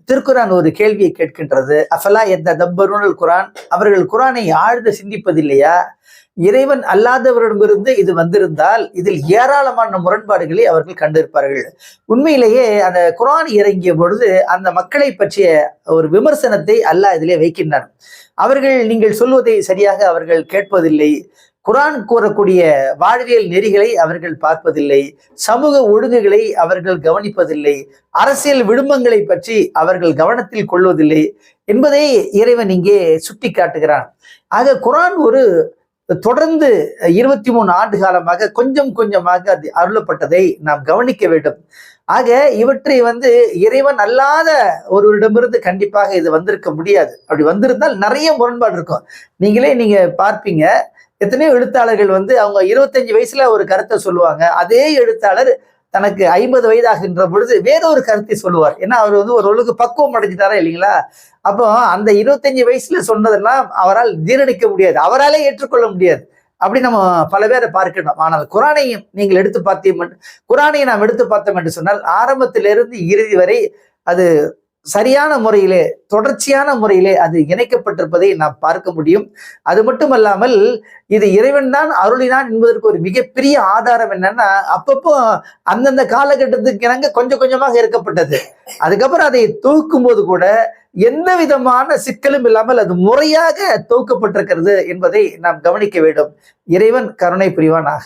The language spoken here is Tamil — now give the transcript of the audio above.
திருக்குரான் ஒரு கேள்வியை கேட்கின்றது. அஃபலா யத்ததப்பரூனல் குரான், அவர்கள் குரானை ஆழ்ந்து சிந்திப்பதில்லையா? இறைவன் அல்லாதவரிடமிருந்து இது வந்திருந்தால் இதில் ஏராளமான முரண்பாடுகளை அவர்கள் கண்டிருப்பார்கள். உண்மையிலேயே அந்த குரான் இறங்கிய பொழுது அந்த மக்களை பற்றிய ஒரு விமர்சனத்தை அல்லாஹ் இதிலே வைக்கின்றான். அவர்கள் நீங்கள் சொல்வதை சரியாக அவர்கள் கேட்பதில்லை, குரான் கூறக்கூடிய வாழ்வியல் நெறிகளை அவர்கள் பார்ப்பதில்லை, சமூக ஒழுங்குகளை அவர்கள் கவனிப்பதில்லை, அரசியல் விடும்பங்களை பற்றி அவர்கள் கவனத்தில் கொள்வதில்லை என்பதை இறைவன் இங்கே சுட்டி காட்டுகிறான். ஆக குரான் ஒரு தொடர்ந்து 23 ஆண்டு காலமாக கொஞ்சம் கொஞ்சமாக அது அருளப்பட்டதை நாம் கவனிக்க வேண்டும். ஆக இவற்றை இறைவன் அல்லாத ஒருவரிடமிருந்து கண்டிப்பாக இது வந்திருக்க முடியாது. அப்படி வந்திருந்தால் நிறைய முரண்பாடு இருக்கும். நீங்க பார்ப்பீங்க, எத்தனையோ எழுத்தாளர்கள் அவங்க 25 வயசுல ஒரு கருத்தை சொல்லுவாங்க. அதே எழுத்தாளர் தனக்கு 50 வயதாகின்ற பொழுது வேறொரு கருத்தை சொல்லுவார். ஏன்னா அவர் ஒரு ஒழுங்கு பக்குவம் அடைஞ்சிட்டாரா இல்லைங்களா? அப்போ அந்த 25 வயசுல சொன்னதெல்லாம் அவரால் ஜீரணிக்க முடியாது, அவராலே ஏற்றுக்கொள்ள முடியாது. அப்படி நம்ம பல பேரை பார்க்கணும். ஆனால் குரானையும் நீங்கள் எடுத்து பார்த்தீங்க, குரானை நாம் எடுத்து பார்த்தோம் என்று சொன்னால் ஆரம்பத்திலிருந்து இறுதி வரை அது சரியான முறையிலே, தொடர்ச்சியான முறையிலே அது இணைக்கப்பட்டிருப்பதை நாம் பார்க்க முடியும். அது மட்டுமல்லாமல் இது இறைவன் தான் அருளினான் என்பதற்கு ஒரு மிகப்பெரிய ஆதாரம் என்னன்னா, அப்பப்போ அந்தந்த காலகட்டத்துக்கு இணங்க கொஞ்சம் கொஞ்சமாக இருக்கப்பட்டது. அதுக்கப்புறம் அதை தொகுக்கும் போது கூட எந்த விதமான சிக்கலும் இல்லாமல் அது முறையாக தொகுக்கப்பட்டிருக்கிறது என்பதை நாம் கவனிக்க வேண்டும். இறைவன் கருணை புரிவானாக.